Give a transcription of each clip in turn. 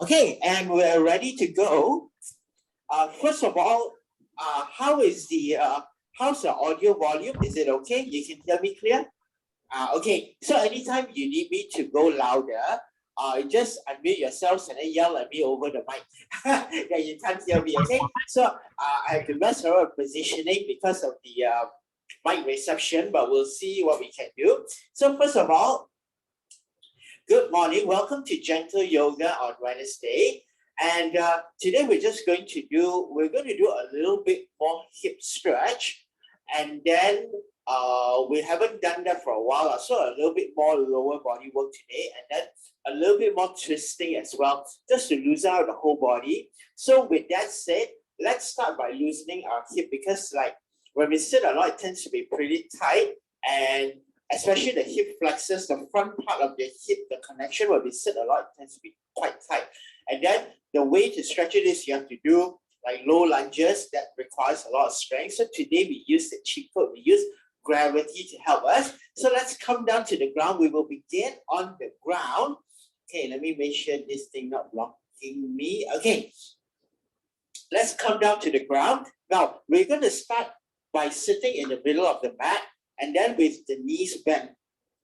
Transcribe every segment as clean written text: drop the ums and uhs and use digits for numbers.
Okay, and we're ready to go. First of all, how's the audio volume? Is it okay? You can hear me clear? Okay, so anytime you need me to go louder, just unmute yourselves and then yell at me over the mic. Yeah, you can't hear me, okay? So I have to mess around with positioning because of the mic reception, but we'll see what we can do. So first of all, good morning. Welcome to Gentle Yoga on Wednesday. And today we're going to do a little bit more hip stretch. And then we haven't done that for a while. So a little bit more lower body work today. And then a little bit more twisting as well, just to loosen out the whole body. So with that said, let's start by loosening our hip, because like when we sit a lot, it tends to be pretty tight. And especially the hip flexors, the front part of the hip, the connection where we sit a lot, tends to be quite tight. And then the way to stretch it is you have to do like low lunges that requires a lot of strength. So today we use the cheat code, we use gravity to help us. So let's come down to the ground. We will begin on the ground. Okay, let me make sure this thing not blocking me. Okay, let's come down to the ground. Now, we're going to start by sitting in the middle of the mat, and then with the knees bent.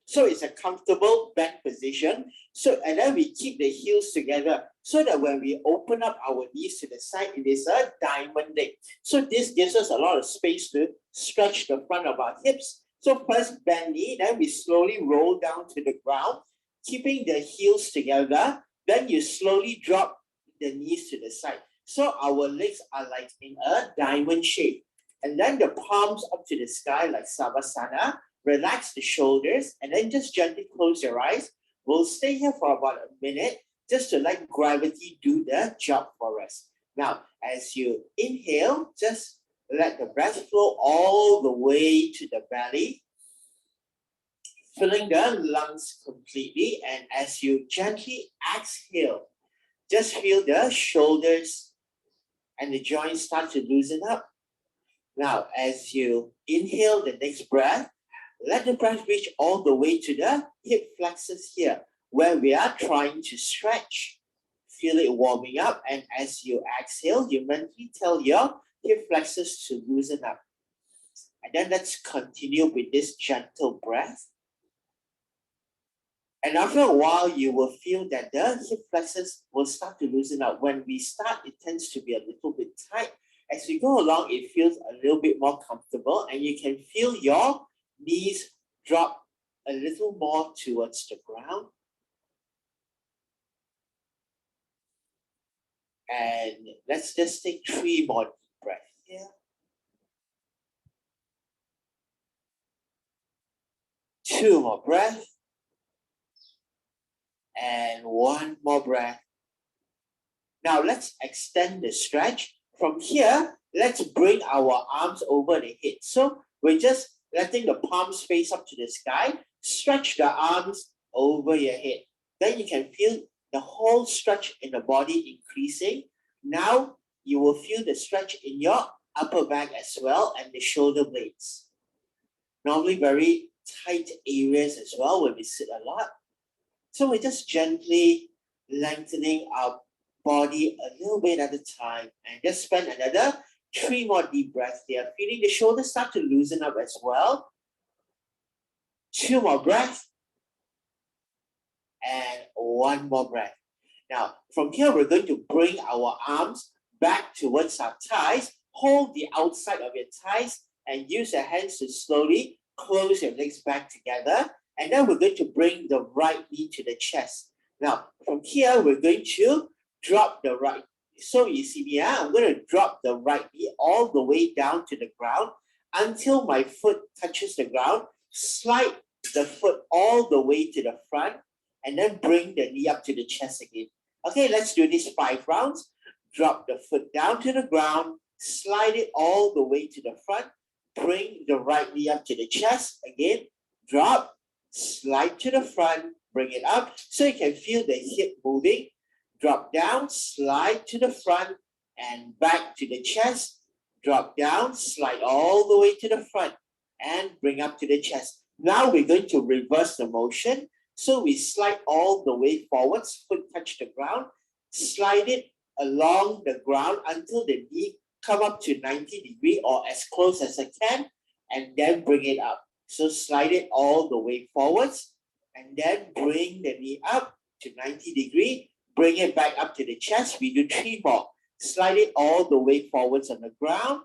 So it's a comfortable bent position. So, and then we keep the heels together so that when we open up our knees to the side, it is a diamond leg. So this gives us a lot of space to stretch the front of our hips. So first bend knee, then we slowly roll down to the ground, keeping the heels together. Then you slowly drop the knees to the side. So our legs are like in a diamond shape. And then the palms up to the sky like Savasana. Relax the shoulders and then just gently close your eyes. We'll stay here for about a minute just to let gravity do the job for us. Now, as you inhale, just let the breath flow all the way to the belly, filling the lungs completely. And as you gently exhale, just feel the shoulders and the joints start to loosen up. Now, as you inhale the next breath, let the breath reach all the way to the hip flexors here, where we are trying to stretch. Feel it warming up, and as you exhale, you mentally tell your hip flexors to loosen up. And then let's continue with this gentle breath. And after a while, you will feel that the hip flexors will start to loosen up. When we start, it tends to be a little bit tight. As we go along, it feels a little bit more comfortable, and you can feel your knees drop a little more towards the ground. And let's just take 3 more deep breaths here. 2 more breaths. And 1 more breath. Now let's extend the stretch. From here, let's bring our arms over the head. So we're just letting the palms face up to the sky. Stretch the arms over your head. Then you can feel the whole stretch in the body increasing. Now you will feel the stretch in your upper back as well and the shoulder blades. Normally very tight areas as well when we sit a lot. So we're just gently lengthening our body a little bit at a time, and just spend another 3 more deep breaths there, feeling the shoulders start to loosen up as well. 2 more breaths, and 1 more breath. Now, from here, we're going to bring our arms back towards our thighs. Hold the outside of your thighs and use your hands to slowly close your legs back together. And then we're going to bring the right knee to the chest. Now, from here, we're going to drop the right. So you see me, I'm going to drop the right knee all the way down to the ground until my foot touches the ground. Slide the foot all the way to the front and then bring the knee up to the chest again. Okay, let's do this 5 rounds. Drop the foot down to the ground, slide it all the way to the front, bring the right knee up to the chest. Again, drop, slide to the front, bring it up so you can feel the hip moving. Drop down, slide to the front and back to the chest. Drop down, slide all the way to the front and bring up to the chest. Now we're going to reverse the motion. So we slide all the way forwards, foot touch the ground, slide it along the ground until the knee come up to 90 degrees or as close as I can, and then bring it up. So slide it all the way forwards, and then bring the knee up to 90 degrees, bring it back up to the chest. We do 3 more. Slide it all the way forwards on the ground,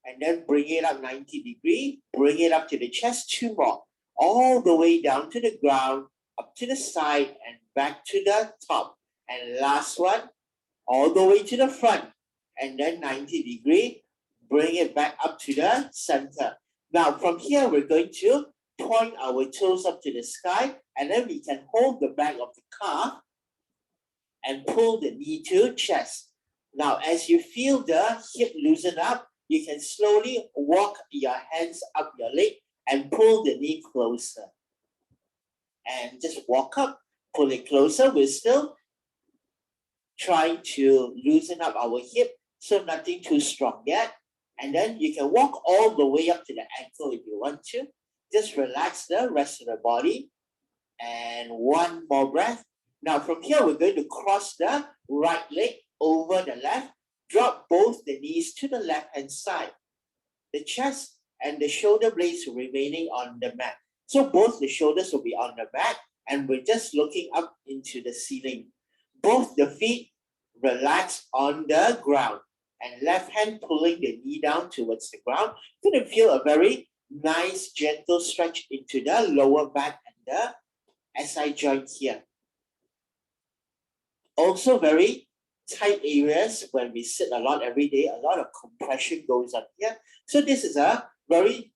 and then bring it up 90 degrees, bring it up to the chest. 2 more. All the way down to the ground, up to the side, and back to the top. And last one, all the way to the front, and then 90 degrees, bring it back up to the center. Now from here, we're going to point our toes up to the sky, and then we can hold the back of the calf and pull the knee to chest. Now, as you feel the hip loosen up, you can slowly walk your hands up your leg and pull the knee closer. And just walk up, pull it closer. We're still trying to loosen up our hip, so nothing too strong yet. And then you can walk all the way up to the ankle if you want to. Just relax the rest of the body. And 1 more breath. Now from here, we're going to cross the right leg over the left. Drop both the knees to the left-hand side. The chest and the shoulder blades remaining on the mat. So both the shoulders will be on the mat, and we're just looking up into the ceiling. Both the feet relax on the ground, and left hand pulling the knee down towards the ground. You're going to feel a very nice, gentle stretch into the lower back and the SI joint here. Also very tight areas when we sit a lot every day, a lot of compression goes on here. So this is a very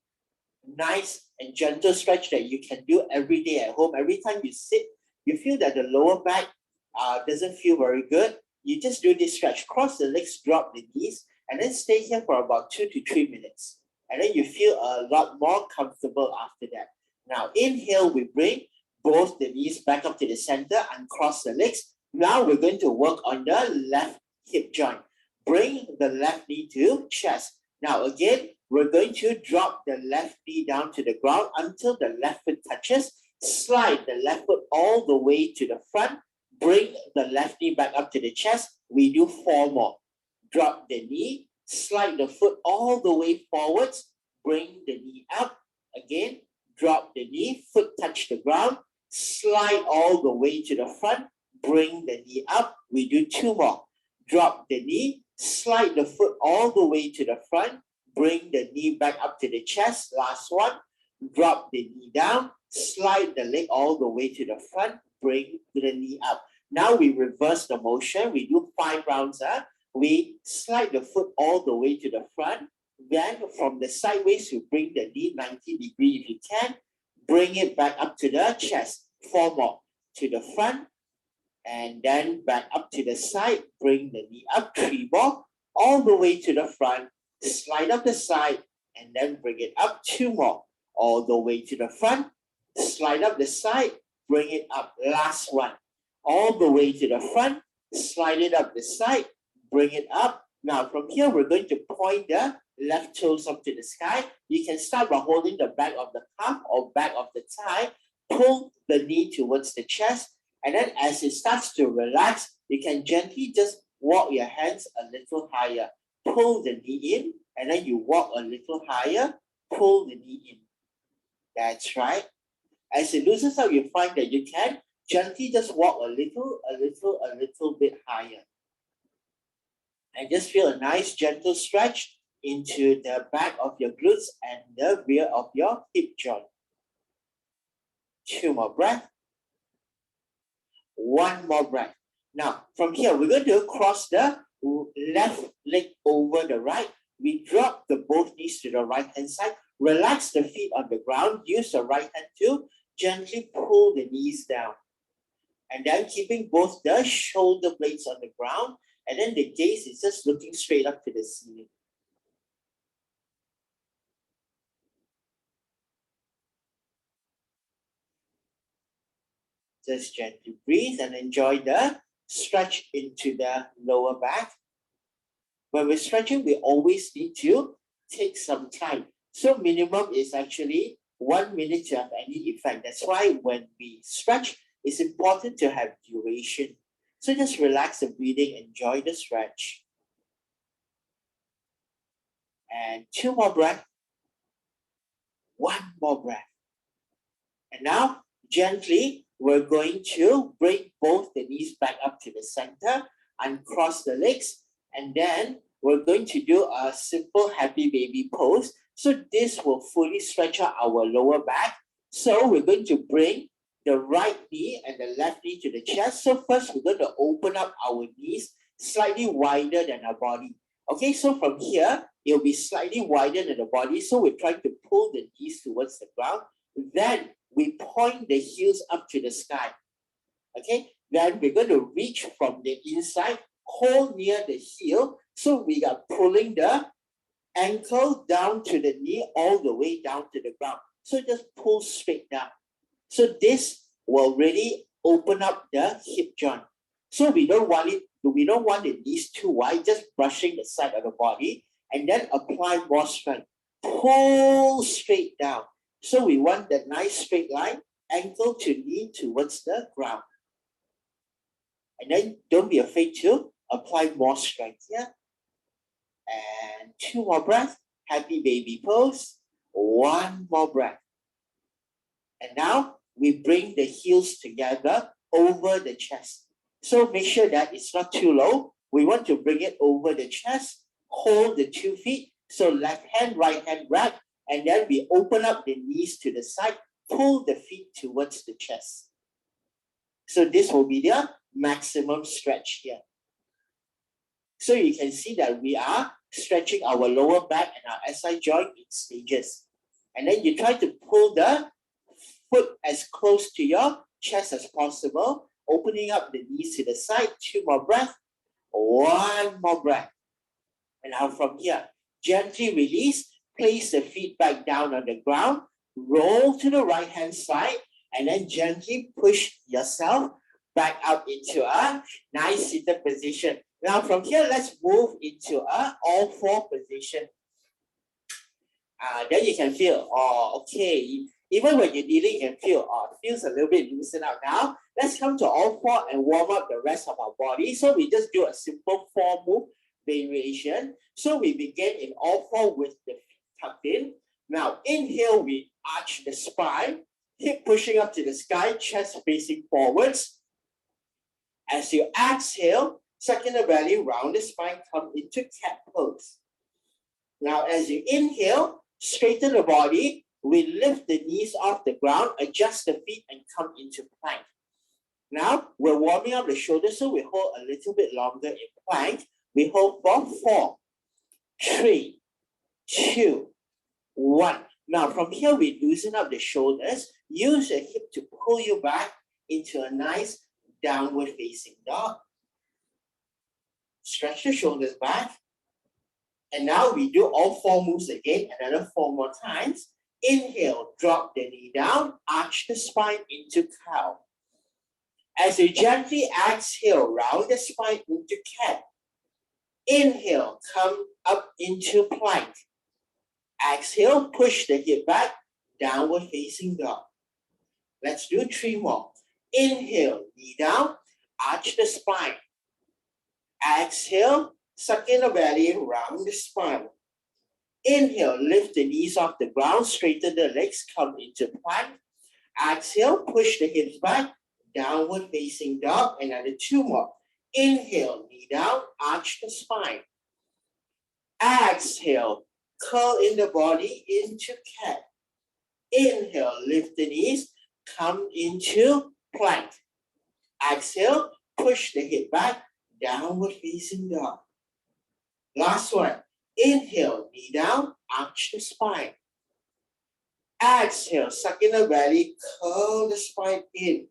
nice and gentle stretch that you can do every day at home. Every time you sit, you feel that the lower back doesn't feel very good. You just do this stretch, cross the legs, drop the knees, and then stay here for about 2 to 3 minutes. And then you feel a lot more comfortable after that. Now inhale, we bring both the knees back up to the center, uncross the legs. Now we're going to work on the left hip joint. Bring the left knee to chest. Now again, we're going to drop the left knee down to the ground until the left foot touches. Slide the left foot all the way to the front. Bring the left knee back up to the chest. We do 4 more. Drop the knee. Slide the foot all the way forwards. Bring the knee up. Again, drop the knee. Foot touch the ground. Slide all the way to the front. Bring the knee up. We do 2 more. Drop the knee. Slide the foot all the way to the front. Bring the knee back up to the chest. Last one. Drop the knee down. Slide the leg all the way to the front. Bring the knee up. Now we reverse the motion. We do 5 rounds. We slide the foot all the way to the front. Then from the sideways, you bring the knee 90 degrees if you can. Bring it back up to the chest. 4 more. To the front. And then back up to the side. Bring the knee up. 3 more. All the way to the front. Slide up the side. And then bring it up. 2 more. All the way to the front. Slide up the side. Bring it up. Last one. All the way to the front. Slide it up the side. Bring it up. Now from here, we're going to point the left toes up to the sky. You can start by holding the back of the calf or back of the thigh. Pull the knee towards the chest. And then as it starts to relax, you can gently just walk your hands a little higher. Pull the knee in, and then you walk a little higher. Pull the knee in. That's right. As it loosens up, you find that you can gently just walk a little bit higher. And just feel a nice gentle stretch into the back of your glutes and the rear of your hip joint. 2 more breaths. 1 more breath. Now, from here, we're going to cross the left leg over the right. We drop the both knees to the right-hand side. Relax the feet on the ground. Use the right hand to gently pull the knees down. And then keeping both the shoulder blades on the ground. And then the gaze is just looking straight up to the ceiling. Just gently breathe and enjoy the stretch into the lower back. When we're stretching, we always need to take some time. So minimum is actually 1 minute to have any effect. That's why when we stretch, it's important to have duration. So just relax the breathing, enjoy the stretch. And 2 more breaths. 1 more breath. And now, gently, we're going to bring both the knees back up to the center, uncross the legs, and then we're going to do a simple happy baby pose. So this will fully stretch out our lower back. So we're going to bring the right knee and the left knee to the chest. So first, we're going to open up our knees slightly wider than our body. Okay, so from here, it'll be slightly wider than the body. So we're trying to pull the knees towards the ground. Then we point the heels up to the sky. Okay, then we're going to reach from the inside, hold near the heel. So we are pulling the ankle down to the knee all the way down to the ground. So just pull straight down. So this will really open up the hip joint. So we don't want the knees too wide, just brushing the side of the body, and then apply more strength. Pull straight down. So we want that nice straight line, ankle to knee towards the ground. And then don't be afraid to apply more strength here. And 2 more breaths. Happy baby pose. 1 more breath. And now we bring the heels together over the chest. So make sure that it's not too low. We want to bring it over the chest. Hold the 2 feet. So left hand, right hand grab. And then we open up the knees to the side. Pull the feet towards the chest. So this will be the maximum stretch here. So you can see that we are stretching our lower back and our SI joint in stages. And then you try to pull the foot as close to your chest as possible, opening up the knees to the side. 2 more breaths. 1 more breath. And now from here, gently release, place the feet back down on the ground, roll to the right hand side, and then gently push yourself back up into a nice seated position. Now from here, let's move into a all 4 position. Then you can feel, okay, even when you're kneeling, you can feel, it feels a little bit loosened out now. Let's come to all 4 and warm up the rest of our body. So we just do a simple 4 move variation. So we begin in all 4 with the feet tucked in. Now inhale, we arch the spine, hip pushing up to the sky, chest facing forwards. As you exhale, suck in the belly, round the spine, come into cat pose. Now as you inhale, straighten the body, we lift the knees off the ground, adjust the feet and come into plank. Now we're warming up the shoulders, so we hold a little bit longer in plank. We hold for 4, 3, 2, 1. Now from here, we loosen up the shoulders. Use the hip to pull you back into a nice downward facing dog. Stretch the shoulders back. And now we do all 4 moves again, another 4 more times. Inhale, drop the knee down, arch the spine into cow. As you gently exhale, round the spine into cat. Inhale, come up into plank. Exhale, push the hip back, downward facing dog. Let's do 3 more. Inhale, knee down, arch the spine. Exhale, suck in the belly, round the spine. Inhale, lift the knees off the ground, straighten the legs, come into plank. Exhale, push the hips back, downward facing dog. Another 2 more. Inhale, knee down, arch the spine. Exhale, curl in the body into cat. Inhale, lift the knees, come into plank. Exhale, push the hip back, downward facing dog. Last one. Inhale, knee down, arch the spine. Exhale, suck in the belly, curl the spine in.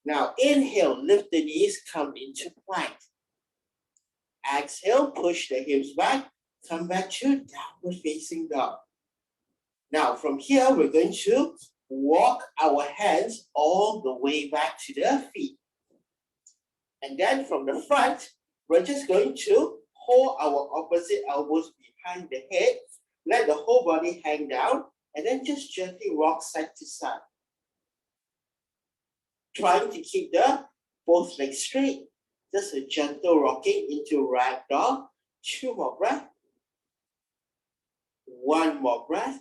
Now inhale, lift the knees, come into plank. Exhale, push the hips back, come back to downward facing dog. Now from here, we're going to walk our hands all the way back to the feet. And then from the front, we're just going to hold our opposite elbows behind the head, let the whole body hang down, and then just gently rock side to side. Trying to keep the Both legs straight. Just a gentle rocking into ragdoll. 2 more breaths. 1 more breath.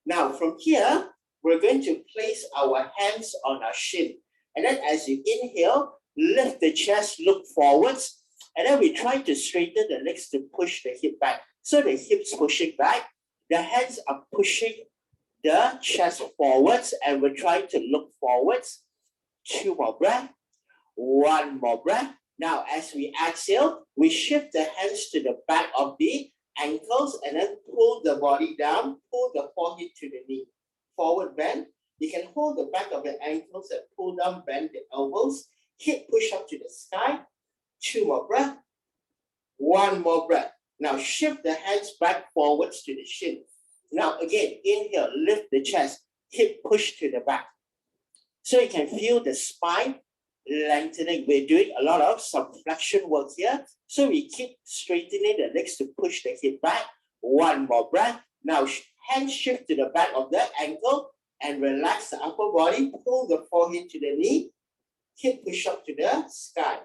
Now from here, we're going to place our hands on our shin. And then as you inhale, lift the chest, look forwards. And then we try to straighten the legs to push the hip back. So the hips pushing back, the hands are pushing the chest forwards, and we're trying to look forwards. 2 more breaths. 1 more breath. Now, as we exhale, we shift the hands to the back of the ankles and then pull the body down, pull the forehead to the knee. Forward bend. You can hold the back of the ankles and pull down, bend the elbows. Hip push up to the sky. 2 more breath. 1 more breath. Now, shift the hands back forwards to the shin. Now, again, inhale, lift the chest. Hip push to the back. So you can feel the spine lengthening. We're doing a lot of subflexion work here. So we keep straightening the legs to push the hip back. 1 more breath. Now hands shift to the back of the ankle and relax the upper body. Pull the forehead to the knee. Hip push up to the sky.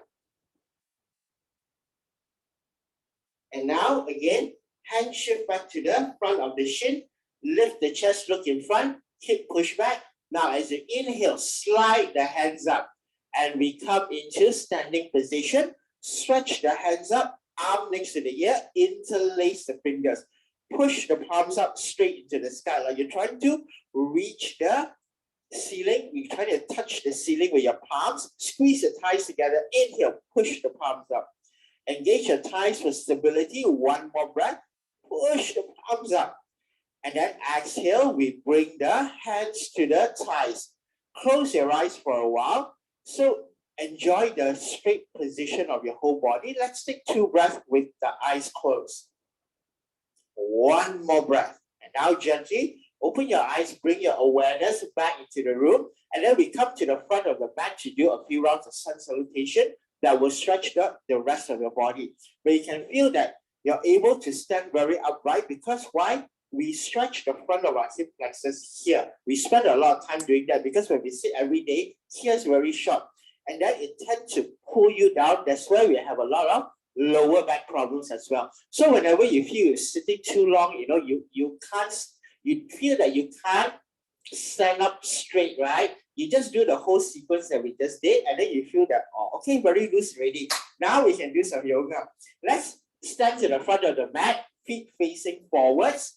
And now again, hand shift back to the front of the shin. Lift the chest, look in front. Hip push back. Now as you inhale, slide the hands up. And we come into standing position. Stretch the hands up, arm next to the ear, interlace the fingers. Push the palms up straight into the sky. Like you're trying to reach the ceiling. You're trying to touch the ceiling with your palms. Squeeze the thighs together. Inhale, push the palms up. Engage your thighs for stability. 1 more breath. Push the palms up. And then exhale, we bring the hands to the thighs. Close your eyes for a while. So enjoy the straight position of your whole body. Let's take 2 breaths with the eyes closed. 1 more breath. And now gently open your eyes, bring your awareness back into the room. And then we come to the front of the mat to do a few rounds of sun salutation that will stretch the rest of your body. But you can feel that you're able to stand very upright because why? We stretch the front of our hip flexors here. We spend a lot of time doing that because when we sit every day, here's very short. And then it tends to pull you down. That's why we have a lot of lower back problems as well. So whenever you feel you're sitting too long, you feel that you can't stand up straight, right? You just do the whole sequence that we just did, and then you feel that, oh, okay, very loose already. Now we can do some yoga. Let's stand to the front of the mat, feet facing forwards.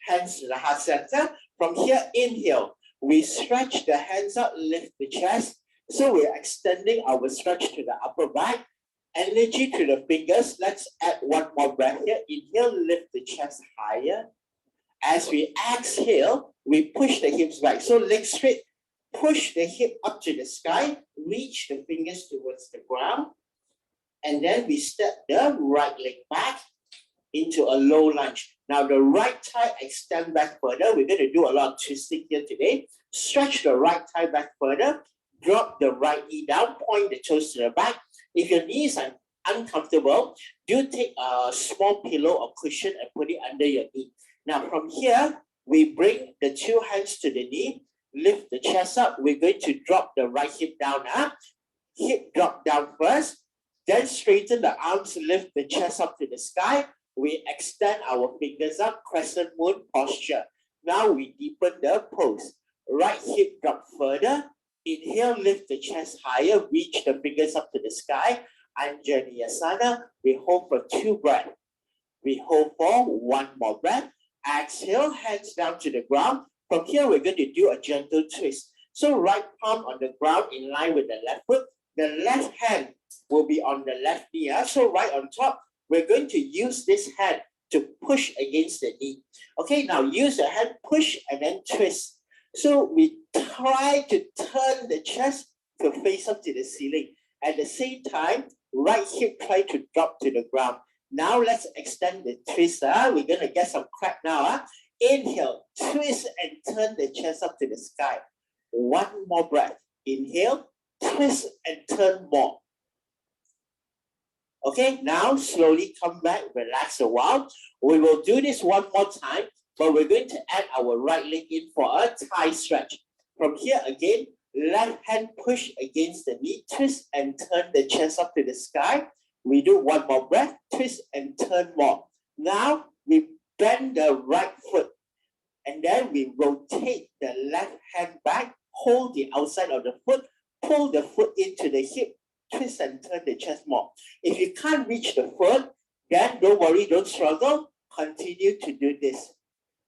Hands to the heart center. From here, inhale. We stretch the hands up, lift the chest. So we're extending our stretch to the upper back. Energy to the fingers. Let's add 1 more breath here. Inhale, lift the chest higher. As we exhale, we push the hips back. So legs straight. Push the hip up to the sky. Reach the fingers towards the ground. And then we step the right leg back into a low lunge. Now the right thigh extend back further. We're going to do a lot of twisting here today. Stretch the right thigh back further. Drop the right knee down. Point the toes to the back. If your knees are uncomfortable, do take a small pillow or cushion and put it under your knee. Now from here, we bring the 2 hands to the knee. Lift the chest up. We're going to drop the right hip down. Hip drop down first. Then straighten the arms. Lift the chest up to the sky. We extend our fingers up, crescent moon posture. Now we deepen the pose. Right hip drop further. Inhale, lift the chest higher, reach the fingers up to the sky. Anjaneyasana. We hold for 2 breaths. We hold for 1 more breath. Exhale, hands down to the ground. From here, we're going to do a gentle twist. So right palm on the ground in line with the left foot. The left hand will be on the left knee. So right on top. We're going to use this hand to push against the knee. Okay, now use the hand, push and then twist. So we try to turn the chest to face up to the ceiling. At the same time, right hip try to drop to the ground. Now let's extend the twist. We're going to get some crack now. Inhale, twist and turn the chest up to the sky. 1 more breath. Inhale, twist and turn more. Okay, now slowly come back, relax a while. We will do this 1 more time, but we're going to add our right leg in for a thigh stretch. From here again, Left hand push against the knee, twist and turn the chest up to the sky. We do one more breath, twist and turn more. Now we bend the right foot and then we rotate the left hand back, hold the outside of the foot, pull the foot into the hip, twist and turn the chest more. If you can't reach the foot, then don't worry, don't struggle, continue to do this.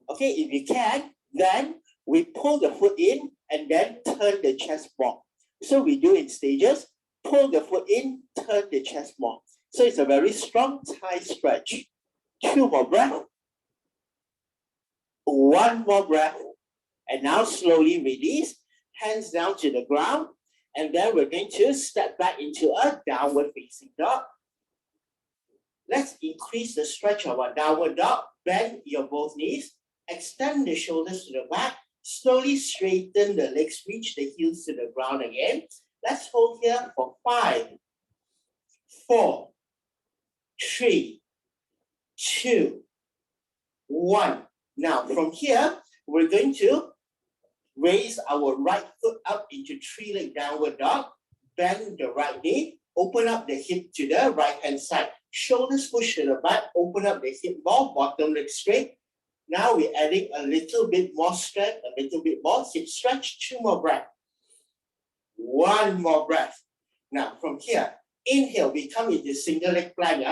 Okay, if you can, then we pull the foot in and then turn the chest more. So we do in stages, pull the foot in, turn the chest more. So it's a very strong thigh stretch. 2 more breaths. 1 more breath. And now slowly release, hands down to the ground. And then we're going to step back into a downward facing dog. Let's increase the stretch of our downward dog. Bend your both knees. Extend the shoulders to the back. Slowly straighten the legs, reach the heels to the ground again. Let's hold here for 5, 4, 3, 2, 1. Now from here, we're going to raise our right foot up into 3-leg downward dog. Bend the right knee. Open up the hip to the right hand side. Shoulders push to the back. Open up the hip more. Bottom leg straight. Now we're adding a little bit more strength, a little bit more hip stretch. 2 more breaths. 1 more breath. Now from here, inhale, we come into single leg plank.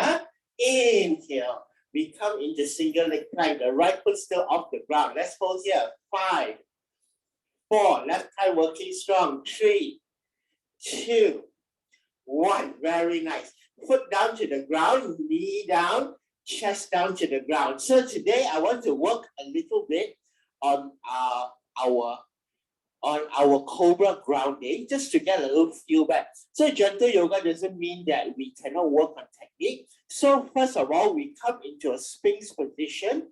Inhale, we come into single leg plank. The right foot still off the ground. Let's hold here. 5, 4, left thigh working strong. 3, 2, 1. Very nice. Foot down to the ground, knee down, chest down to the ground. So today I want to work a little bit on our Cobra grounding, just to get a little feel back. So gentle yoga doesn't mean that we cannot work on technique. So first of all, we come into a Sphinx position.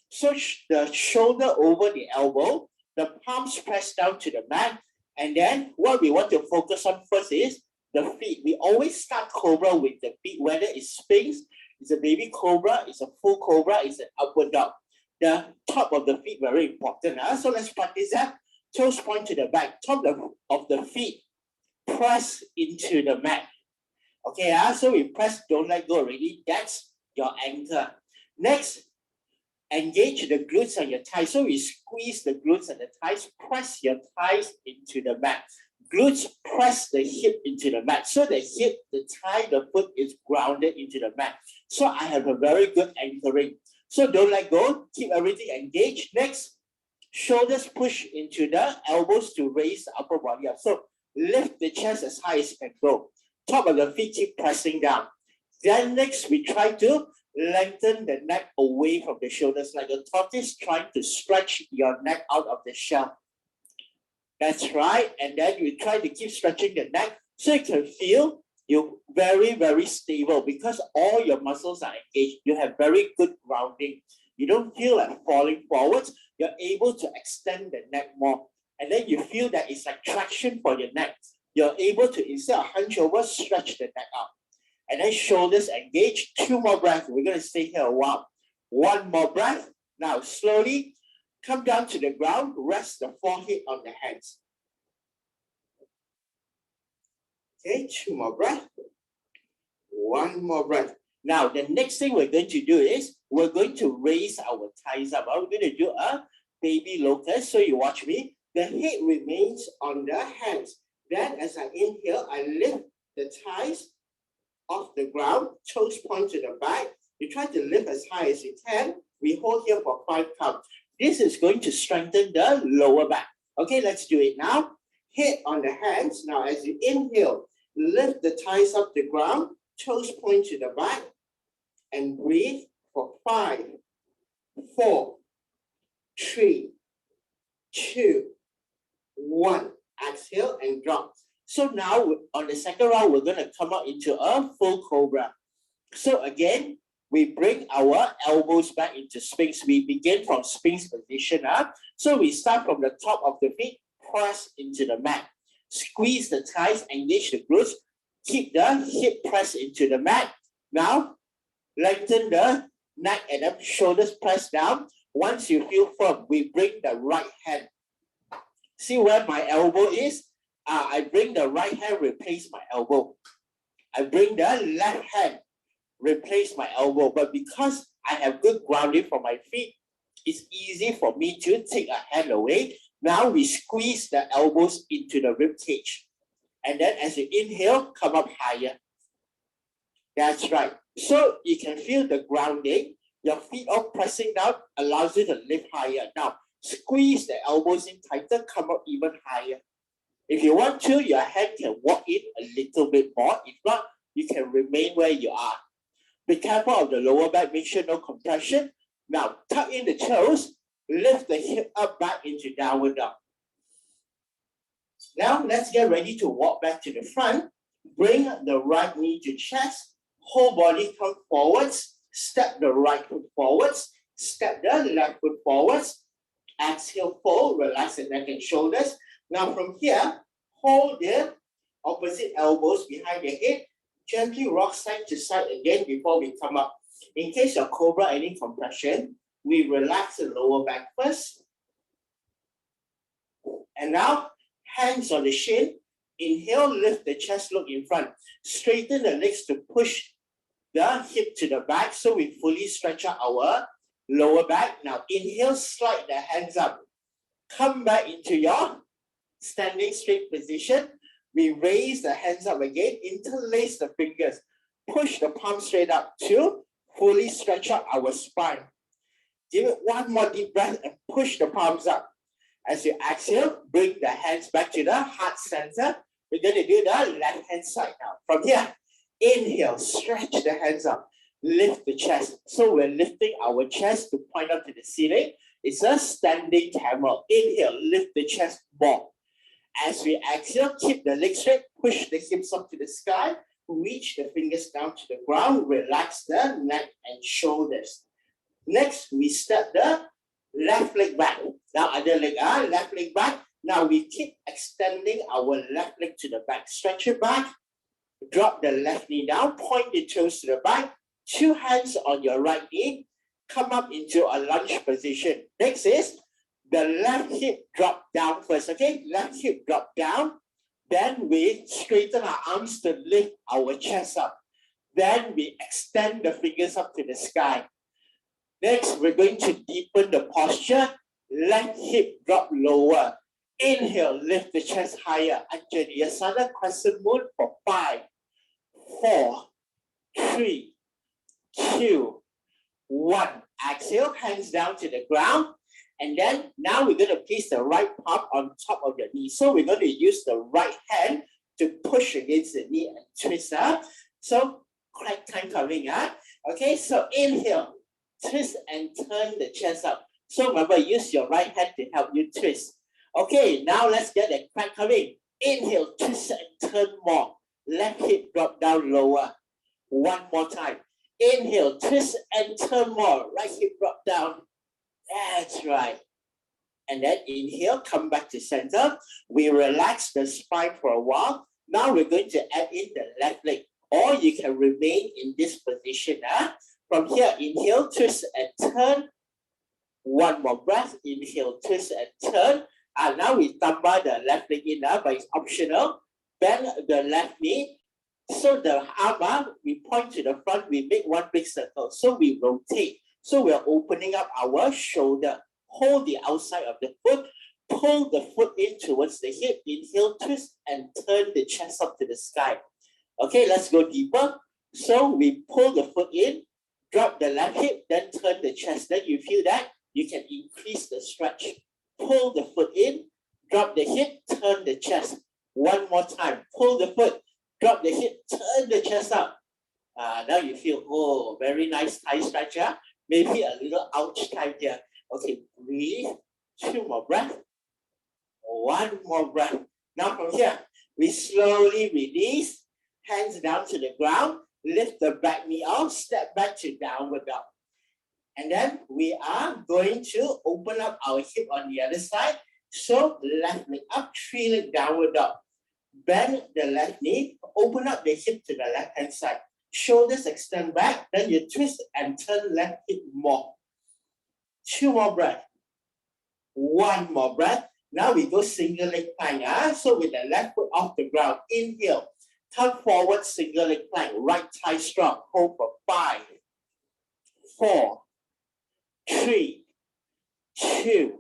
So the shoulder over the elbow, the palms press down to the mat. And then what we want to focus on first is the feet. We always start Cobra with the feet, whether it's Sphinx, it's a baby Cobra, it's a full Cobra, it's an upward dog. The top of the feet, very important. So let's practice that. Toes point to the back, top of the feet, press into the mat. Okay, so we press, don't let go already. That's your anchor. Next, engage the glutes and your thighs. So we squeeze the glutes and the thighs, press your thighs into the mat. Glutes press the hip into the mat. So the hip, the thigh, the foot is grounded into the mat. So I have a very good anchoring. So don't let go, keep everything engaged. Next, shoulders push into the elbows to raise the upper body up. So lift the chest as high as you can go. Top of the feet keep pressing down. Then next, we try to lengthen the neck away from the shoulders like a tortoise trying to stretch your neck out of the shell. That's right. And then you try to keep stretching the neck so you can feel you're very, very stable because all your muscles are engaged. You have very good grounding. You don't feel like falling forwards. You're able to extend the neck more. And then you feel that it's like traction for your neck. You're able to, instead of hunch over, stretch the neck out. And then shoulders engaged. 2 more breaths. We're going to stay here a while. 1 more breath. Now slowly come down to the ground. Rest the forehead on the hands. Okay, 2 more breaths. 1 more breath. Now, the next thing we're going to do is we're going to raise our thighs up. We're going to do a baby lotus. So you watch me. The head remains on the hands. Then as I inhale, I lift the thighs off the ground. Toes point to the back. You try to lift as high as you can. We hold here for 5 counts. This is going to strengthen the lower back. Okay, let's do it now. Head on the hands. Now, as you inhale, lift the thighs up the ground. Toes point to the back. And breathe for 5, 4, 3, 2, 1. Exhale and drop. So now on the second round, we're going to come out into a full Cobra. So again, we bring our elbows back into Sphinx. We begin from Sphinx position up. So we start from the top of the feet, press into the mat. Squeeze the thighs, engage the glutes. Keep the hip press into the mat. Now, lengthen the neck and the shoulders press down. Once you feel firm, we bring the right hand. See where my elbow is? I bring the right hand, replace my elbow. I bring the left hand, replace my elbow. But because I have good grounding for my feet, it's easy for me to take a hand away. Now we squeeze the elbows into the rib cage. And then as you inhale, come up higher. That's right. So you can feel the grounding. Your feet all pressing down allows you to lift higher. Now, squeeze the elbows in tighter, come up even higher. If you want to, your hand can walk in a little bit more. If not, you can remain where you are. Be careful of the lower back, make sure no compression. Now, tuck in the toes, lift the hip up back into downward dog. Now, let's get ready to walk back to the front. Bring the right knee to chest, whole body come forwards, step the right foot forwards, step the left foot forwards, exhale, fold, relax the neck and shoulders. Now from here, hold the opposite elbows behind the head, gently rock side to side again before we come up. In case of Cobra, any compression, we relax the lower back first. And now, hands on the shin. Inhale, lift the chest, look in front. Straighten the legs to push the hip to the back so we fully stretch out our lower back. Now inhale, slide the hands up. Come back into your standing straight position. We raise the hands up again, interlace the fingers. Push the palm straight up to fully stretch out our spine. Give it one more deep breath and push the palms up. As you exhale, bring the hands back to the heart center. We're going to do the left hand side now. From here, inhale, stretch the hands up, lift the chest. So we're lifting our chest to point up to the ceiling. It's a standing camel. Inhale, lift the chest more. As we exhale, keep the legs straight, push the hips up to the sky, reach the fingers down to the ground, relax the neck and shoulders. Next, we step the left leg back. Now other leg, left leg back. Now we keep extending our left leg to the back. Stretch it back. Drop the left knee down. Point the toes to the back. Two hands on your right knee. Come up into a lunge position. Next is the left hip drop down first. Okay, left hip drop down. Then we straighten our arms to lift our chest up. Then we extend the fingers up to the sky. Next, we're going to deepen the posture. Left hip drop lower. Inhale, lift the chest higher. Anjali Asana Crescent Moon for 5, 4, 3, 2, 1. Exhale, hands down to the ground. And then now we're going to place the right palm on top of your knee. So we're going to use the right hand to push against the knee and twist up. So correct time coming. Okay, so inhale, twist and turn the chest up. So remember, use your right hand to help you twist. Okay, now let's get the crack coming. Inhale, twist and turn more. Left hip drop down lower. One more time. Inhale, twist and turn more. Right hip drop down. That's right. And then inhale, come back to center. We relax the spine for a while. Now we're going to add in the left leg. Or you can remain in this position. From here, inhale, twist and turn. One more breath. Inhale, twist and turn. Now we tumble the left leg in, but it's optional. Bend the left knee. So the arm, we point to the front, we make one big circle. So we rotate. So we're opening up our shoulder. Hold the outside of the foot. Pull the foot in towards the hip. Inhale, twist, and turn the chest up to the sky. Okay, let's go deeper. So we pull the foot in, drop the left hip, then turn the chest. Then you feel that, you can increase the stretch. Pull the foot in, drop the hip, turn the chest. One more time. Pull the foot, drop the hip, turn the chest up. Now you feel, oh, very nice thigh stretch. Maybe a little ouch time here. Okay, breathe. 2 more breaths. 1 more breath. Now from here, we slowly release. Hands down to the ground. Lift the back knee out. Step back to downward dog. And then we are going to open up our hip on the other side. So left leg up, 3 leg downward dog. Bend the left knee. Open up the hip to the left hand side. Shoulders extend back. Then you twist and turn left hip more. 2 more breaths. 1 more breath. Now we go single leg plank. So with the left foot off the ground, inhale, come forward, single leg plank, right thigh strong, hold for 5, 4, 3, 2,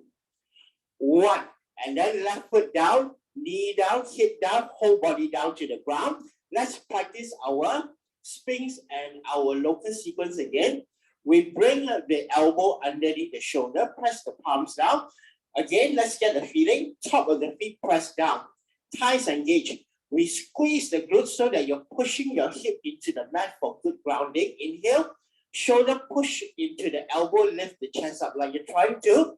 1. And then left foot down, knee down, hip down, whole body down to the ground. Let's practice our Sphinx and our Lotus sequence again. We bring the elbow underneath the shoulder, press the palms down. Again, let's get the feeling. Top of the feet press down. Thighs engage. We squeeze the glutes so that you're pushing your hip into the mat for good grounding. Inhale. Shoulder push into the elbow, lift the chest up like you're trying to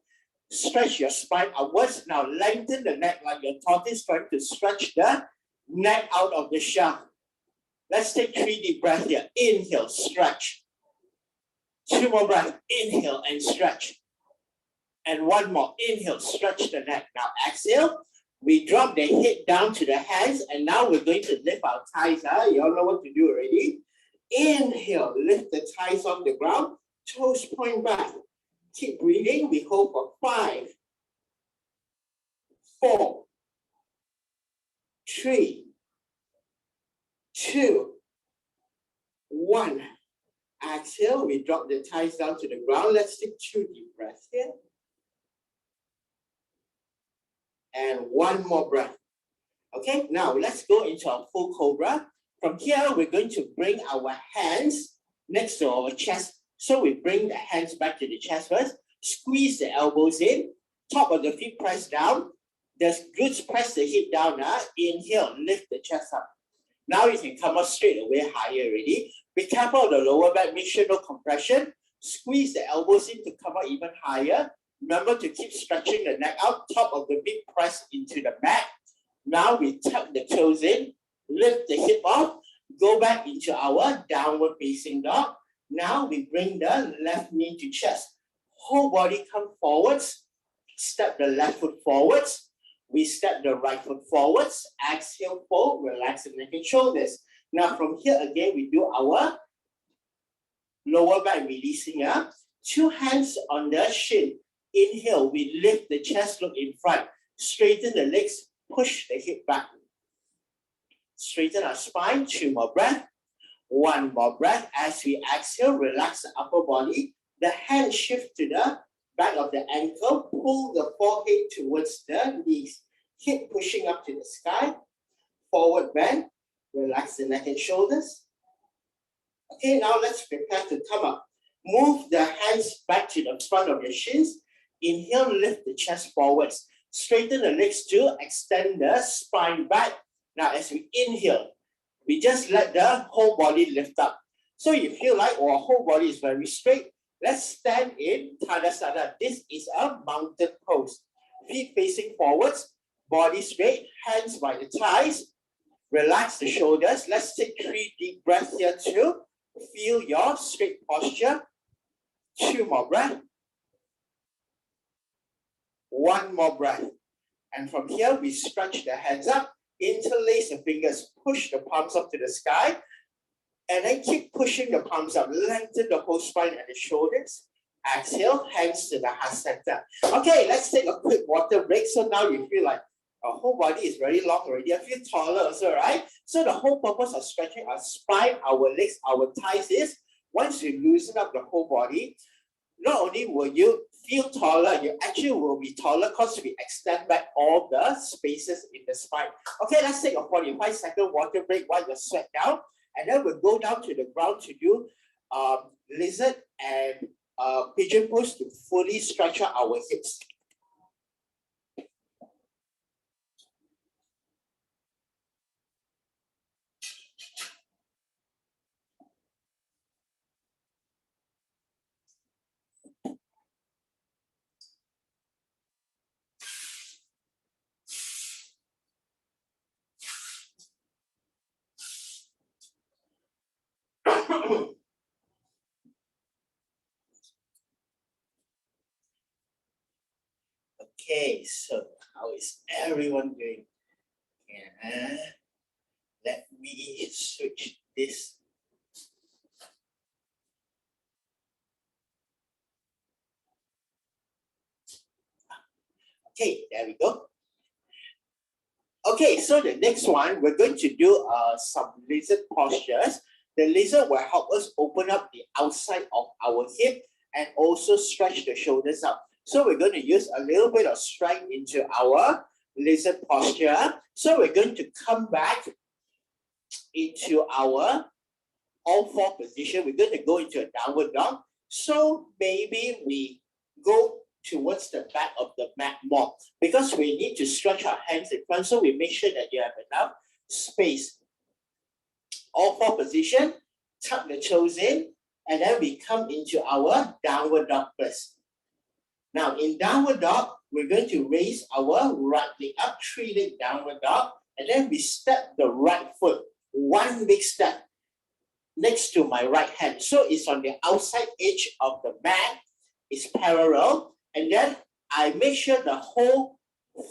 stretch your spine upwards. Now lengthen the neck like your tortoise trying to stretch the neck out of the shaft. Let's take 3 deep breaths here. Inhale, stretch. 2 more breaths. Inhale and stretch. And 1 more. Inhale, stretch the neck. Now exhale. We drop the head down to the hands. And now we're going to lift our thighs. You all know what to do already. Inhale, lift the thighs off the ground. Toes point back. Keep breathing. We hold for 5, 4, 3, 2, 1. Exhale. We drop the thighs down to the ground. Let's take 2 deep breaths here. And 1 more breath. Okay, now let's go into our full cobra. From here, we're going to bring our hands next to our chest. So we bring the hands back to the chest first. Squeeze the elbows in. Top of the feet press down. The glutes press the hip down. Inhale, lift the chest up. Now you can come up straight away higher already. Be careful of the lower back. Make sure no compression. Squeeze the elbows in to come up even higher. Remember to keep stretching the neck out. Top of the feet press into the mat. Now we tuck the toes in. Lift the hip off. Go back into our downward facing dog. Now we bring the left knee to chest. Whole body come forwards. Step the left foot forwards. We step the right foot forwards. Exhale, fold. Relax the neck and shoulders. Now from here again, we do our lower back releasing. 2 hands on the shin. Inhale, we lift the chest, look in front. Straighten the legs, push the hip back. Straighten our spine, 2 more breaths. 1 more breath. As we exhale, relax the upper body. The hand shift to the back of the ankle. Pull the forehead towards the knees. Hip pushing up to the sky. Forward bend. Relax the neck and shoulders. Okay, now let's prepare to come up. Move the hands back to the front of your shins. Inhale, lift the chest forwards. Straighten the legs to extend the spine back. Now, as we inhale, we just let the whole body lift up. So you feel like our whole body is very straight. Let's stand in Tadasana. This is a mountain pose. Feet facing forwards, body straight, hands by the thighs. Relax the shoulders. Let's take 3 deep breaths here to feel your straight posture. 2 more breaths. 1 more breath. And from here, we stretch the hands up, interlace the fingers, push the palms up to the sky, and then keep pushing the palms up, lengthen the whole spine and the shoulders. Exhale, hands to the heart center. Okay, let's take a quick water break. So now you feel like our whole body is very long already. I feel taller also, right? So the whole purpose of stretching our spine, our legs, our thighs is once you loosen up the whole body, not only will you feel taller, you actually will be taller because we extend back all the spaces in the spine. Okay, let's take a 45-second water break while you sweat down. And then we'll go down to the ground to do lizard and pigeon pose to fully stretch out our hips. Okay, so how is everyone doing? Yeah. Let me switch this. Okay, there we go. Okay, so the next one, we're going to do some lizard postures. The lizard will help us open up the outside of our hip and also stretch the shoulders up. So we're going to use a little bit of strength into our lizard posture. So we're going to come back into our all four position. We're going to go into a downward dog. So maybe we go towards the back of the mat more because we need to stretch our hands in front. So we make sure that you have enough space. All four position, tuck the toes in, and then we come into our downward dog first. Now in downward dog, we're going to raise our right leg up, 3-leg downward dog, and then we step the right foot, one big step next to my right hand. So it's on the outside edge of the mat, it's parallel, and then I make sure the whole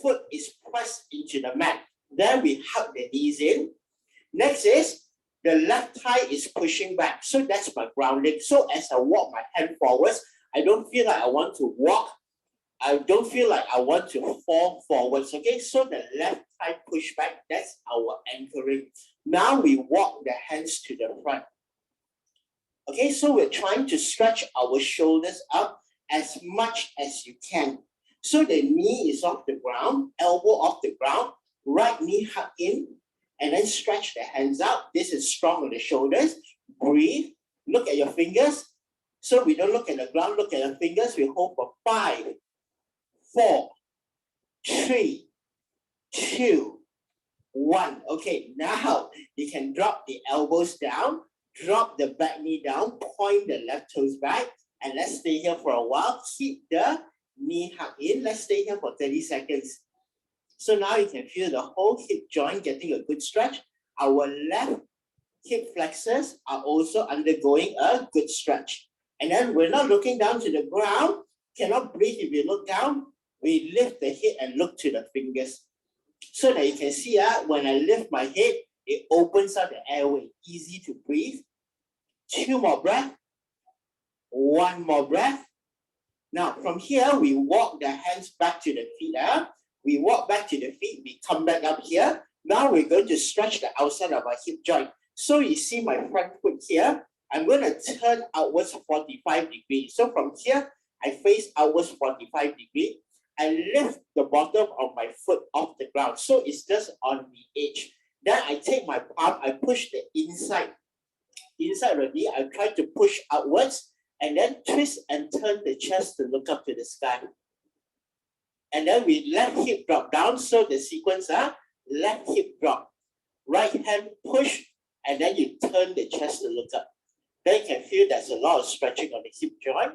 foot is pressed into the mat. Then we hug the knees in. Next is the left thigh is pushing back. So that's my grounding. So as I walk my hand forwards, I don't feel like I want to walk. I don't feel like I want to fall forwards. Okay, so the left thigh push back, that's our anchoring. Now we walk the hands to the front. Okay, so we're trying to stretch our shoulders up as much as you can. So the knee is off the ground, elbow off the ground, right knee hug in, and then stretch the hands out. This is strong on the shoulders. Breathe, look at your fingers. So we don't look at the ground, look at your fingers. We hold for 5, 4, 3, 2, 1. Okay, now you can drop the elbows down, drop the back knee down, point the left toes back, and let's stay here for a while. Keep the knee hug in. Let's stay here for 30 seconds. So now you can feel the whole hip joint getting a good stretch. Our left hip flexors are also undergoing a good stretch. And then we're not looking down to the ground. Cannot breathe if you look down. We lift the head and look to the fingers. So that you can see when I lift my head, it opens up the airway. Easy to breathe. 2 more breaths. 1 more breath. Now from here, we walk the hands back to the feet. We walk back to the feet. We come back up here. Now we're going to stretch the outside of our hip joint. So you see my front foot here. I'm going to turn outwards 45 degrees. So from here, I face outwards 45 degrees. I lift the bottom of my foot off the ground. So it's just on the edge. Then I take my palm, I push the inside of the knee. I try to push outwards and then twist and turn the chest to look up to the sky. And then we left hip drop down. So the sequence left hip drop, right hand push, and then you turn the chest to look up. Then you can feel there's a lot of stretching on the hip joint.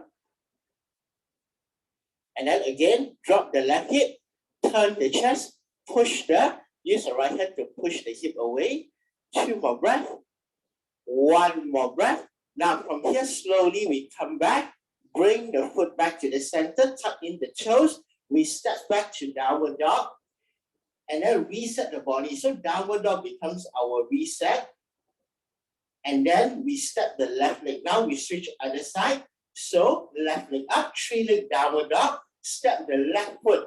And then again, drop the left hip, turn the chest, use the right hand to push the hip away. 2 more breaths. 1 more breath. Now from here, slowly we come back, bring the foot back to the center, tuck in the toes. We step back to downward dog and then reset the body. So downward dog becomes our reset. And then we step the left leg. Now we switch other side. So left leg up, 3-leg downward dog, step the left foot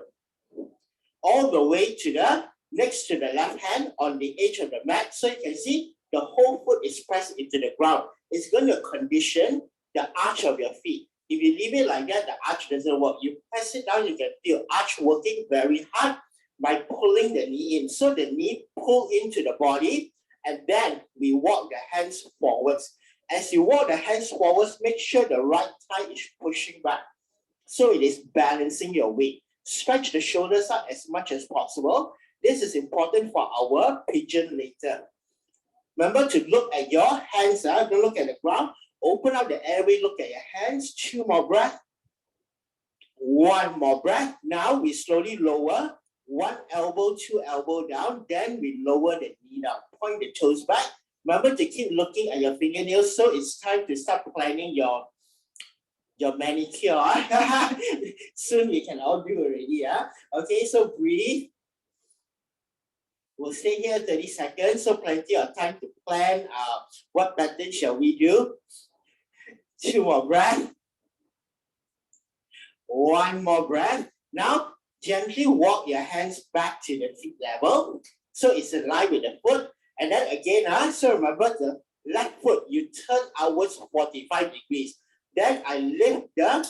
all the way to the next to the left hand on the edge of the mat. So you can see the whole foot is pressed into the ground. It's going to condition the arch of your feet. If you leave it like that, the arch doesn't work. You press it down, you can feel arch working very hard by pulling the knee in. So the knee pull into the body, and then we walk the hands forwards. As you walk the hands forwards, make sure the right thigh is pushing back. So it is balancing your weight. Stretch the shoulders up as much as possible. This is important for our pigeon later. Remember to look at your hands, don't look at the ground. Open up the airway, look at your hands. 2 more breaths. 1 more breath. Now we slowly lower. 1 elbow, 2 elbow down. Then we lower the knee down. Point the toes back. Remember to keep looking at your fingernails. So it's time to start planning your manicure. Soon we can all do already. Okay, so breathe. We'll stay here 30 seconds. So plenty of time to plan what pattern shall we do. 2 more breaths. 1 more breath. Now Gently walk your hands back to the feet level. So it's in line with the foot. And then again, so remember the left foot, you turn outwards 45 degrees. Then I lift the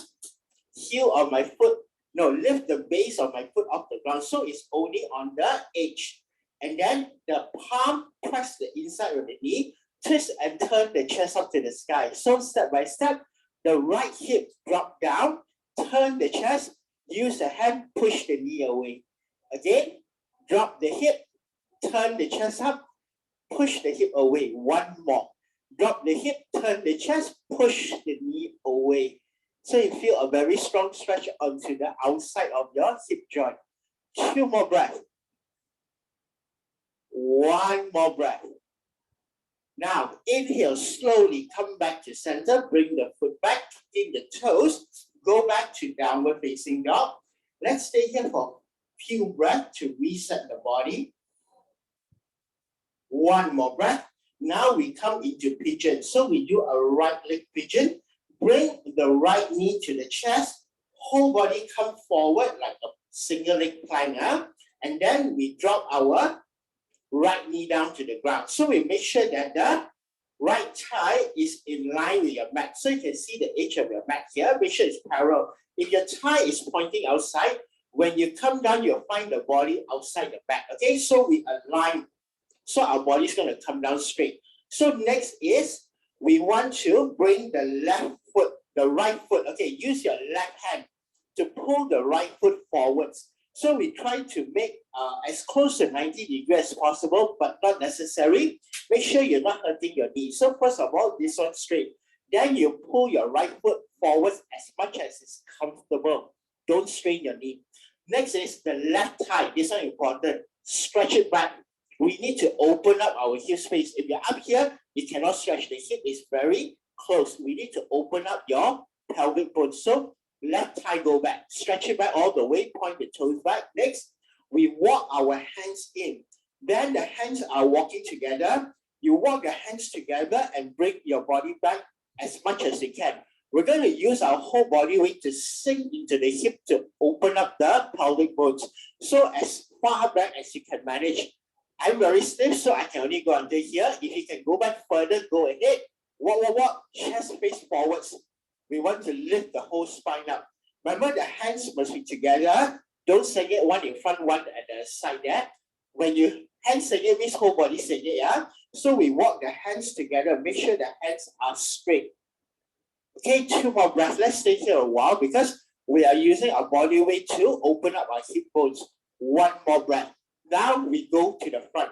heel of my foot, lift the base of my foot off the ground. So it's only on the edge. And then the palm press the inside of the knee, twist and turn the chest up to the sky. So step by step, the right hip drop down, turn the chest, use the hand, push the knee away. Again, drop the hip, turn the chest up, push the hip away. One more. Drop the hip, turn the chest, push the knee away. So you feel a very strong stretch onto the outside of your hip joint. 2 more breaths. 1 more breath. Now, inhale, slowly come back to center, bring the foot back, kick the toes, go back to downward facing dog. Let's stay here for a few breaths to reset the body. 1 more breath. Now we come into pigeon. So we do a right leg pigeon. Bring the right knee to the chest. Whole body come forward like a single leg plank. And then we drop our right knee down to the ground. So we make sure that the right thigh is in line with your mat. So you can see the edge of your mat here. Make sure it's parallel. If your thigh is pointing outside, when you come down, you'll find the body outside the back. Okay, so we align. So our body is going to come down straight. So next is we want to bring the left foot, the right foot. Okay, use your left hand to pull the right foot forwards. So we try to make as close to 90 degrees as possible, but not necessary. Make sure you're not hurting your knee. So first of all, this one straight. Then you pull your right foot forwards as much as is comfortable. Don't strain your knee. Next is the left thigh. This one important. Stretch it back. We need to open up our hip space. If you're up here, you cannot stretch. The hip is very close. We need to open up your pelvic bone. So left thigh go back. Stretch it back all the way. Point the toes back. Next, we walk our hands in. Then the hands are walking together. You walk your hands together and bring your body back as much as you can. We're going to use our whole body weight to sink into the hip to open up the pelvic bones. So as far back as you can manage. I'm very stiff, so I can only go under here. If you can go back further, go ahead. Walk. Chest face forwards. We want to lift the whole spine up. Remember, the hands must be together. Don't segregate one in front, one at the side there. When you hands segregate, means whole body segregate, yeah? So we walk the hands together. Make sure the hands are straight. Okay, 2 more breaths. Let's stay here a while because we are using our body weight to open up our hip bones. 1 more breath. Now we go to the front.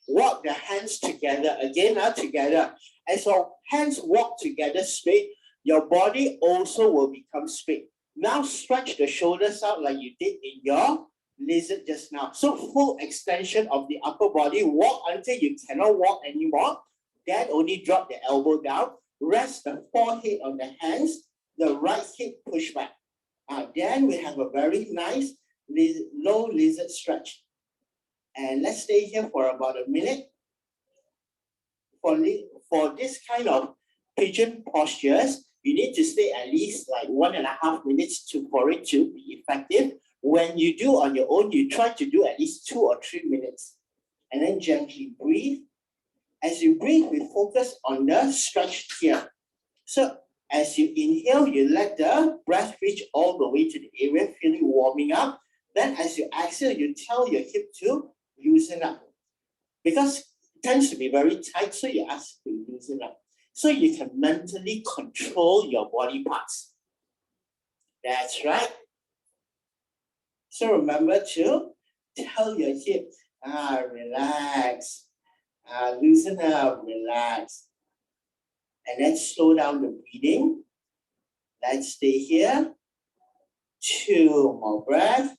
Walk the hands together. Again, together. As your hands walk together straight, your body also will become straight. Now stretch the shoulders out like you did in your lizard just now. So full extension of the upper body. Walk until you cannot walk anymore. Then only drop the elbow down. Rest the forehead on the hands. The right hip push back. Then we have a very nice low lizard stretch. And let's stay here for about a minute. For this kind of pigeon postures, you need to stay at least like 1.5 minutes for it to be effective. When you do on your own, you try to do at least 2 or 3 minutes. And then gently breathe. As you breathe, we focus on the stretch here. So as you inhale, you let the breath reach all the way to the area, feeling warming up. Then as you exhale, you tell your hip to loosen up. Because it tends to be very tight, so you ask to loosen up. So you can mentally control your body parts. That's right. So remember to tell your hip, relax, loosen up, relax. And then slow down the breathing. Let's stay here. 2 more breaths.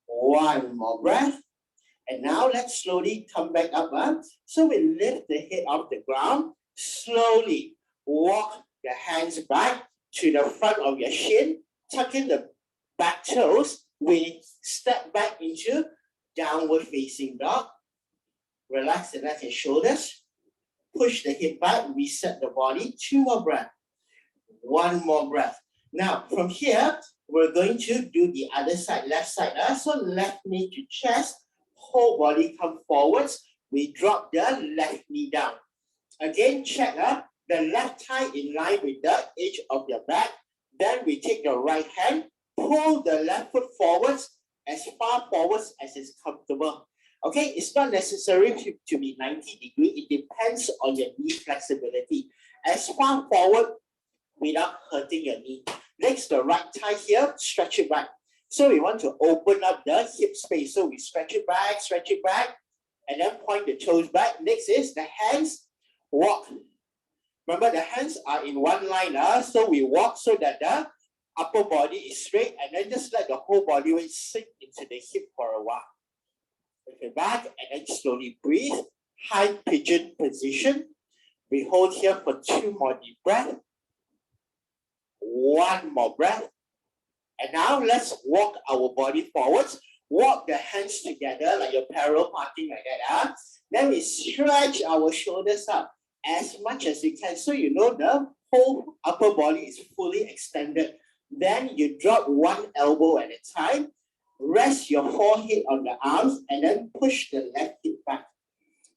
1 more breath. And now let's slowly come back up. So we lift the head off the ground. Slowly walk the hands back to the front of your shin. Tuck in the back toes. We step back into downward facing dog. Relax the neck and shoulders. Push the hip back. Reset the body. 2 more breaths. 1 more breath. Now, from here, we're going to do the other side, left side. So left knee to chest, whole body come forwards. We drop the left knee down. Again, check the left thigh in line with the edge of your back. Then we take the right hand, pull the left foot forwards as far forwards as is comfortable. Okay, it's not necessary to be 90 degrees. It depends on your knee flexibility. As far forward without hurting your knee. Next, the right thigh here, stretch it back. So we want to open up the hip space. So we stretch it back, and then point the toes back. Next is the hands, walk. Remember, the hands are in one line. So we walk so that the upper body is straight, and then just let the whole body weight sink into the hip for a while. Okay, back, and then slowly breathe. High pigeon position. We hold here for 2 more deep breaths. 1 more breath. And now let's walk our body forwards. Walk the hands together like you're parallel parking like that. Then we stretch our shoulders up as much as you can. So you know the whole upper body is fully extended. Then you drop 1 elbow at a time. Rest your forehead on the arms and then push the left hip back.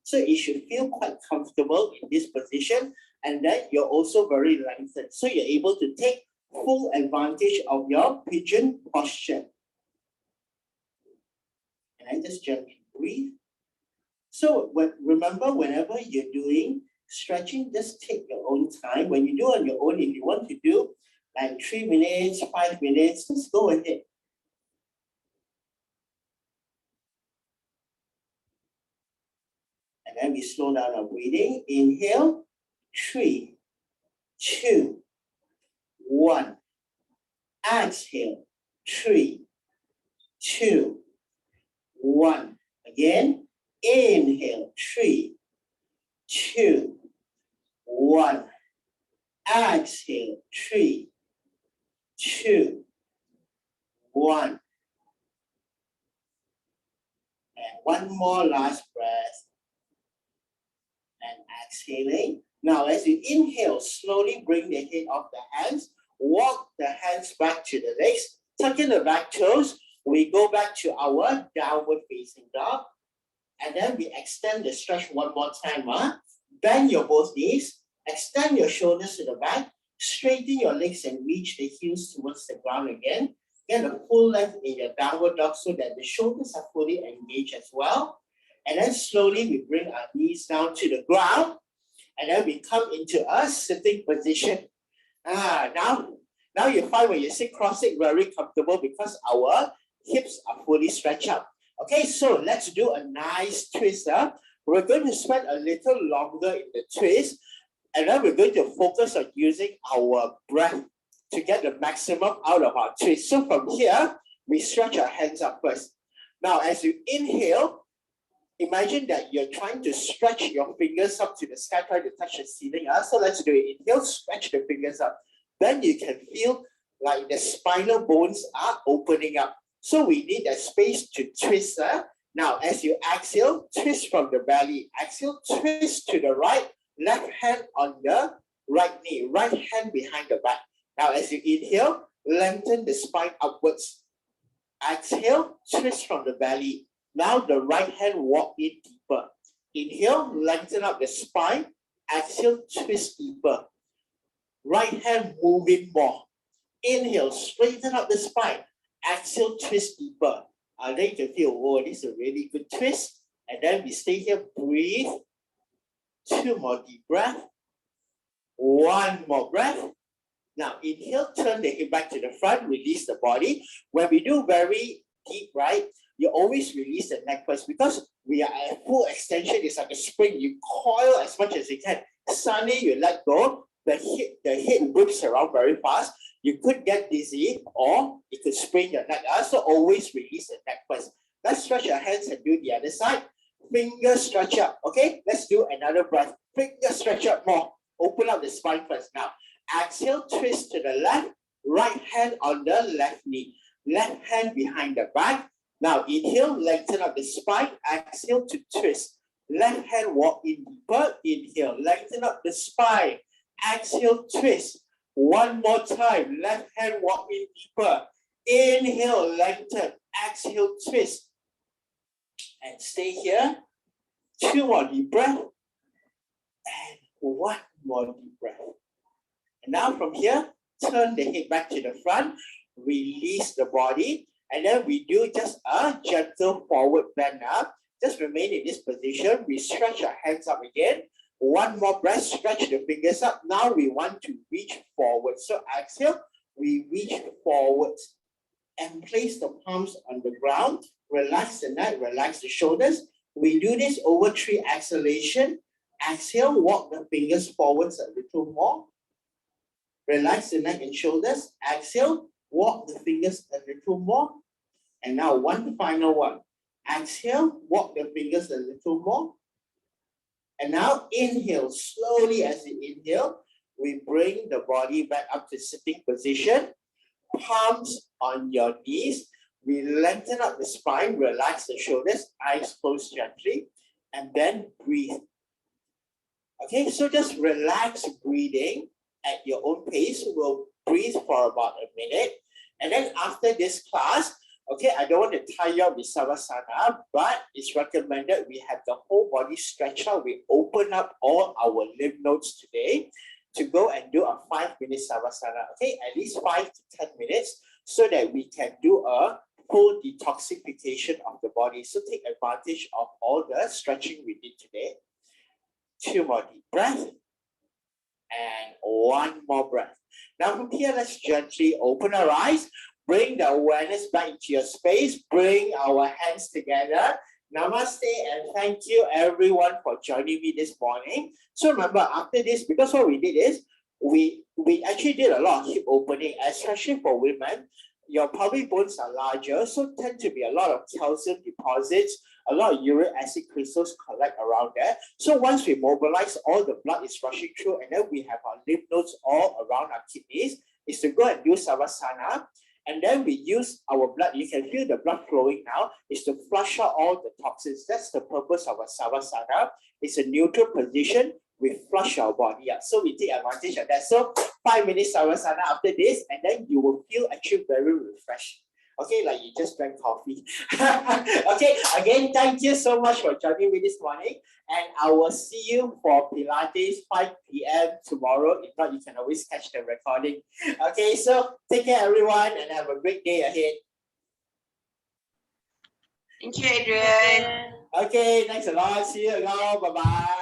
So you should feel quite comfortable in this position, and then you're also very lengthened. So you're able to take full advantage of your pigeon posture. And I just gently breathe. So remember, whenever you're doing stretching, just take your own time. When you do on your own, if you want to do like 3 minutes, 5 minutes, just go ahead. And then we slow down our breathing. Inhale, 3, 2, 1. Exhale, 3, 2, 1. Again, inhale, 3, 2, 1. Exhale, 3, 2, 1. And one more last breath. And exhaling. Now, as you inhale, slowly bring the head off the hands. Walk the hands back to the legs. Tuck in the back toes. We go back to our downward facing dog. And then we extend the stretch one more time. Bend your both knees. Extend your shoulders to the back. Straighten your legs and reach the heels towards the ground again. Get a full length in your downward dog so that the shoulders are fully engaged as well. And then slowly we bring our knees down to the ground. And then we come into a sitting position. Now you find when you sit cross-legged very comfortable because our hips are fully stretched out. Okay, so let's do a nice twist. We're going to spend a little longer in the twist. And then we're going to focus on using our breath to get the maximum out of our twist. So from here, we stretch our hands up first. Now, as you inhale, imagine that you're trying to stretch your fingers up to the sky, trying to touch the ceiling. So let's do it. Inhale, stretch the fingers up. Then you can feel like the spinal bones are opening up. So we need a space to twist. Now, as you exhale, twist from the belly. Exhale, twist to the right. Left hand on the right knee. Right hand behind the back. Now, as you inhale, lengthen the spine upwards. Exhale, twist from the belly. Now the right hand walk in deeper. Inhale, lengthen up the spine. Exhale, twist deeper. Right hand move in more. Inhale, straighten up the spine. Exhale, twist deeper. Then you can feel, oh, this is a really good twist. And then we stay here, breathe. 2 more deep breath. 1 more breath. Now inhale, turn the head back to the front, release the body. When we do very deep, right, you always release the neck first because we are at full extension. It's like a spring. You coil as much as you can. Suddenly you let go. The head whips around very fast. You could get dizzy or it could sprain your neck. So always release the neck first. Let's stretch our hands and do the other side. Fingers stretch up. Okay, let's do another breath. Fingers stretch up more. Open up the spine first. Now, exhale, twist to the left. Right hand on the left knee. Left hand behind the back. Now, inhale, lengthen up the spine. Exhale to twist. Left hand walk in deeper. Inhale, lengthen up the spine. Exhale, twist. One more time, left hand walk in deeper. Inhale, lengthen. Exhale, twist. And stay here. 2 more deep breath. And 1 more deep breath. And now from here, turn the head back to the front. Release the body. And then we do just a gentle forward bend up. Just remain in this position. We stretch our hands up again. 1 more breath, stretch the fingers up. Now we want to reach forward. So exhale, we reach forward and place the palms on the ground. Relax the neck, relax the shoulders. We do this over 3 exhalations. Exhale, walk the fingers forwards a little more. Relax the neck and shoulders. Exhale, walk the fingers a little more. And now one final one. Exhale, walk the fingers a little more. And now inhale, slowly as you inhale, we bring the body back up to sitting position. Palms on your knees. We lengthen up the spine, relax the shoulders, eyes closed gently, and then breathe. Okay, so just relax breathing at your own pace. We'll breathe for about a minute. And then after this class, okay, I don't want to tie you up with Savasana, but it's recommended we have the whole body stretch out. We open up all our lymph nodes today to go and do a 5-minute Savasana, okay? At least 5 to 10 minutes so that we can do a full detoxification of the body. So take advantage of all the stretching we did today. 2 more deep breaths. And 1 more breath. Now from here, let's gently open our eyes. Bring the awareness back into your space. Bring our hands together. Namaste and thank you everyone for joining me this morning. So remember, after this, because what we did is, we actually did a lot of hip opening, especially for women. Your pelvic bones are larger, so tend to be a lot of calcium deposits, a lot of uric acid crystals collect around there. So once we mobilize, all the blood is rushing through, and then we have our lymph nodes all around our kidneys, is to go and do Savasana. And then we use our blood, you can feel the blood flowing now, is to flush out all the toxins. That's the purpose of a Savasana. It's a neutral position. We flush our body up. So we take advantage of that. So 5 minutes Savasana after this, and then you will feel actually very refreshed. Okay, like you just drank coffee. Okay, again, thank you so much for joining me this morning. And I will see you for Pilates 5 p.m. tomorrow. If not, you can always catch the recording. Okay, so take care, everyone, and have a great day ahead. Thank you, Adrian. Okay, thanks a lot. See you again. Bye-bye.